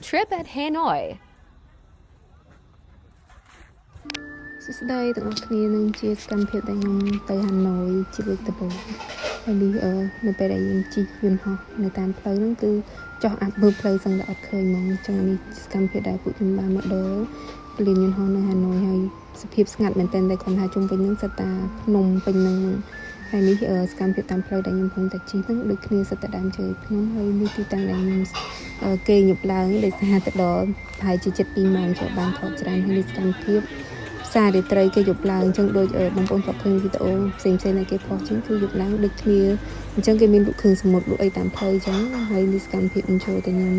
trip at Hanoi. សួស្តីទាំងអស់គ្នានឹងជាសកម្មភាពដែលខ្ញុំទៅហាណូយជាលើកដំបូងហើយនេះនៅពេលដែលយើងជិះយន្តហោះនៅតាមផ្លូវហ្នឹងគឺចោះអាប់មើលផ្លូវសឹងតែអត់ឃើញហ្មងអញ្ចឹងនេះសកម្មភាពដែលពួកខ្ញុំបានមកដល់ពលានយន្តហោះនៅហាណូយហើយសភាពស្ងាត់មែនទែនតែគាត់ថាជុំវិញហ្នឹងសិតតាភ្នំពេញហ្នឹងហើយនេះសកម្មភាពតាមផ្លូវដែលខ្ញុំកំពុងតែជិះហ្នឹងដូចគ្នាសិតតែដើមជើងភ្នំហើយនេះទីតាំងដែលខ្ញុំគេញប់ឡើងដោយសារទៅដល់ប្រហែលជា7-2 ម៉ោងចូលបានថតច្រើនហើយនេះសកម្មភាពផ្សាររាត្រីគេយប់ឡើងអញ្ចឹងដូចបងប្អូនគាត់ឃើញវីដេអូផ្សេងៗដែលគេផុសអញ្ចឹងគឺយប់ឡើងដូចគ្នាអញ្ចឹងគេមានលក់គ្រឿងសមុទ្រលក់អីតាមផ្លូវអញ្ចឹងហើយនេះសកម្មភាពអញ្ជើញតែខ្ញុំ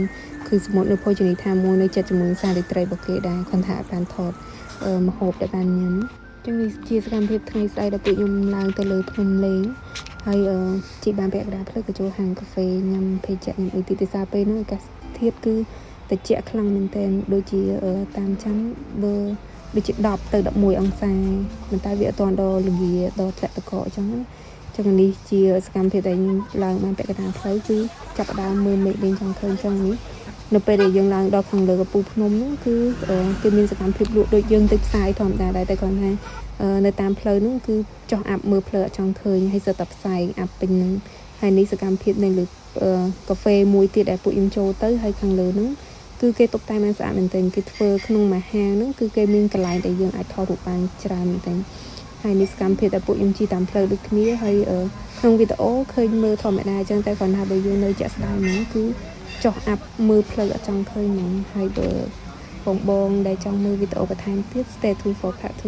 គ្រឿងសមុទ្រនៅភោជនីយដ្ឋានមួយនៅចិត្តជាមួយផ្សាររាត្រីរបស់គេដែរគាត់ថាបានថតម្ហូបដែលបានញ៉ាំអញ្ចឹងនេះជាសកម្មភាពថ្ងៃស្អែកដែលពួកខ្ញុំឡើងទៅលើភ្នំលេងហើយជីបានពាក់កណ្ដាលផ្លូវក៏ចូលហាងកាហ្វេញ៉ាំភេសជ្ជៈញ៉ាំអីទីទិសាពេលហ្នឹងអាកាសធាតុគឺត្រជាក់ខ្លាំងមែនទែនដូចជាតាមចាំបើដូចជា10ទៅ11អង្សាប៉ុន្តែវាអត់ទាន់ដល់ល្ងាដល់ធ្លាក់ទឹកកកអញ្ចឹងណាចឹងនេះជាសកម្មភាពដែលឡើងបានពាក់កណ្ដាលផ្លូវគឺចាប់ដើមមើលមេឃលេងចង់ឃើញចឹងនេះនៅពេលដែលយើងឡើងដល់ខាងលើកំពូលភ្នំហ្នឹងគឺគេមានសកម្មភាពលក់ដូចយើងទៅផ្សាយធម្មតាដែរតែគាត់ថានៅតាមផ្លូវហ្នឹងគឺចោះអាប់មើលផ្លូវអត់ចង់ឃើញហើយសិតតែផ្សាយអាប់ពេញហ្នឹងហើយនេះសកម្មភាពនៅលើកាហ្វេមួយទៀតដែលពួកខ្ញុំចូលទៅហើយខាងលើហ្នឹងគឺគេតុបតែងបានស្អាតមែនទែនគេធ្វើក្នុងមួយហាងហ្នឹងគឺគេមានកន្លែងដែលយើងអាចថតរូបបានច្រើនមែនទែនហើយនេះសកម្មភាពដែលពួកខ្ញុំជិះតាមផ្លូវដូចគ្នាហើយក្នុងវីដេអូឃើញមើលធម្មតាអញ្ចឹងតែគាត់ថាបើយើងនៅជាក់ស្ដែងហ្នឹងគឺចុះអាប់មើលផ្លូវអត់ចង់ឃើញហ្មងហើយបើបងដែលចង់មើលវីដេអូបន្ថែមទៀត stay tuned for part 2